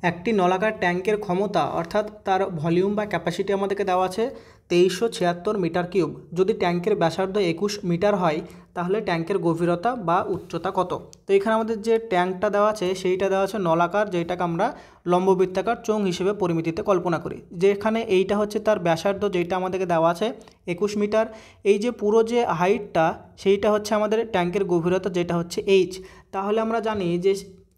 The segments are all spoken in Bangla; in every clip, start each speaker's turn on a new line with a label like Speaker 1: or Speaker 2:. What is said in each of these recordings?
Speaker 1: একটি নলাকার ট্যাঙ্কের ক্ষমতা অর্থাৎ তার ভলিউম বা ক্যাপাসিটি আমাদেরকে দেওয়া আছে 2376 মিটার কিউব। যদি ট্যাঙ্কের ব্যাসার্ধ 21 মিটার হয় তাহলে ট্যাঙ্কের গভীরতা বা উচ্চতা কত? তো এখানে আমাদের যে ট্যাঙ্কটা দেওয়া আছে সেইটা দেওয়া আছে নলাকার, যেটাকে আমরা লম্ববৃত্তাকার চোঙ হিসেবে পরিমিতিতে কল্পনা করি। যেখানে এইটা হচ্ছে তার ব্যাসার্ধ, যেটা আমাদেরকে দেওয়া আছে 21 মিটার। এই যে পুরো যে হাইটটা সেইটা হচ্ছে আমাদের ট্যাঙ্কের গভীরতা, যেটা হচ্ছে এইচ। তাহলে আমরা জানি যে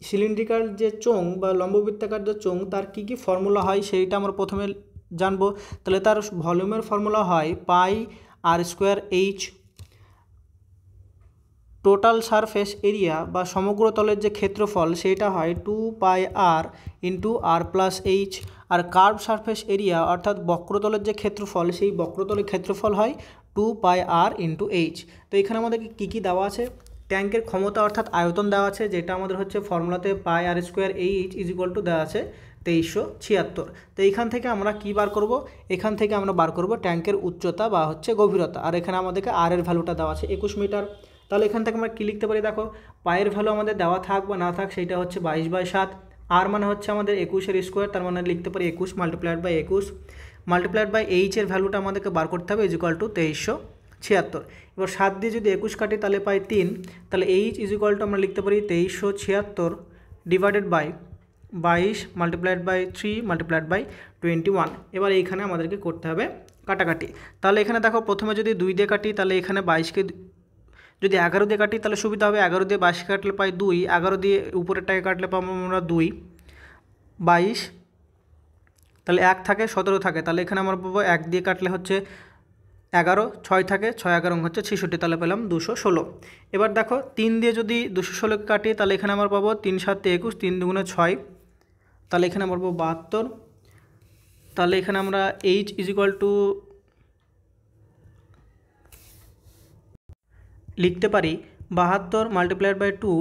Speaker 1: সিলিন্ড্রিক্যাল যে চোঙ বা লম্ববৃত্তাকার যে চোঙ তার কী কী ফর্মুলা হয় সেইটা আমরা প্রথমে জানবো। তাহলে তার ভলিউমের ফর্মুলা হয় pi r square h. Total surface area বা সমগ্র তলের যে ক্ষেত্রফল সেইটা হয় 2 pi r into r plus h. আর কার্ভ সারফেস এরিয়া অর্থাৎ বক্রতলের যে ক্ষেত্রফল সেই বক্রতলের ক্ষেত্রফল হয় 2 পাই আর ইন্টু এইচ। তো এখানে আমাদেরকে কী কী দেওয়া আছে? ট্যাঙ্কের ক্ষমতা অর্থাৎ আয়তন দেওয়া আছে, যেটা আমাদের হচ্ছে ফর্মুলাতে pi r square h is equal to দেওয়া আছে 2376। তো এইখান থেকে আমরা কী বার করব? এখান থেকে আমরা বার করব ট্যাঙ্কের উচ্চতা বা হচ্ছে গভীরতা। আর এখানে আমাদেরকে আর এর ভ্যালুটা দেওয়া আছে 21 মিটার। তাহলে এখান থেকে আমরা কী লিখতে পারি? দেখো, পায়ের ভ্যালু আমাদের দেওয়া থাক বা না থাক সেইটা হচ্ছে 22/7। আর মানে হচ্ছে আমাদের 21-এর স্কোয়ার, তার মানে লিখতে পারি 21 মাল্টিপ্লাইড বাই 21 মাল্টিপ্লাইড বাই এইচের ভ্যালুটা আমাদেরকে বার করতে হবে ইজ ইকুয়াল টু 2376। এবার 7 দিয়ে যদি 21 কাটি তাহলে পাই 3। তাহলে এইচ ইজ ইকুয়াল টু আমরা লিখতে পারি 2376 divided by 22 multiplied by 3 multiplied by 21। এবার এইখানে আমাদেরকে করতে হবে কাটাকাটি। তাহলে এখানে দেখো, প্রথমে যদি 2 দিয়ে কাটি তাহলে এখানে 22কে যদি 11 দিয়ে কাটি তাহলে সুবিধা হবে। 11 দিয়ে 22 কাটলে পাই 2, 11 দিয়ে উপরেরটাকে কাটলে পাবো আমরা 2, 22, তাহলে 1 থাকে 17 থাকে। তাহলে এখানে আমরা পাবো 1 দিয়ে কাটলে হচ্ছে 11, 6 থাকে 6 11 হচ্ছে 66, তাহলে পেলাম 216। এবার দেখো, 3 দিয়ে যদি 216কে কাটি তাহলে এখানে আমরা পাবো 3 7 21, 3 2 6, তাহলে এখানে আমরা পাবো 72। তাহলে এখানে আমরা এইচ ইজ ইকুয়াল টু লিখতে পারি 72 multiplied by 2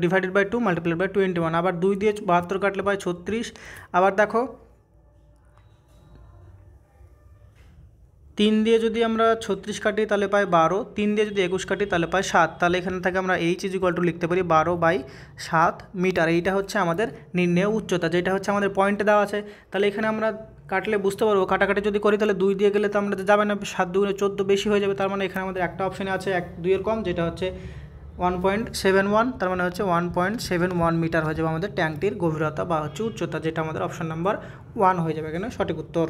Speaker 1: divided by 2 multiplied by 21। আবার 2 দিয়ে 72 কাটলে পাই 36। আবার দেখো, 3 দিয়ে যদি আমরা 36 কাটি তাহলে পাই 12, 3 দিয়ে যদি 21 কাটি তাহলে পাই 7। তাহলে এখানে থেকে আমরা এইচ ইজ ইকুয়াল টু লিখতে পারি 12/7 মিটার। এইটা হচ্ছে আমাদের নির্ণেয় উচ্চতা, যেটা হচ্ছে আমাদের পয়েন্টে দেওয়া আছে। তাহলে এখানে আমরা কাটলে বুঝতে পারবো, কাটাকাটি যদি করি তাহলে 2 দিয়ে গেলে তো আমাদের যাবে না, 7 2 14 বেশি হয়ে যাবে। তার মানে এখানে আমাদের একটা অপশানে আছে 2 এর কম, যেটা হচ্ছে 1.71। তার মানে হচ্ছে 1.71 মিটার হয়ে যাবে আমাদের ট্যাঙ্কটির গভীরতা বা হচ্ছে উচ্চতা, যেটা আমাদের অপশান নাম্বার 1 হয়ে যাবে এখানে সঠিক উত্তর।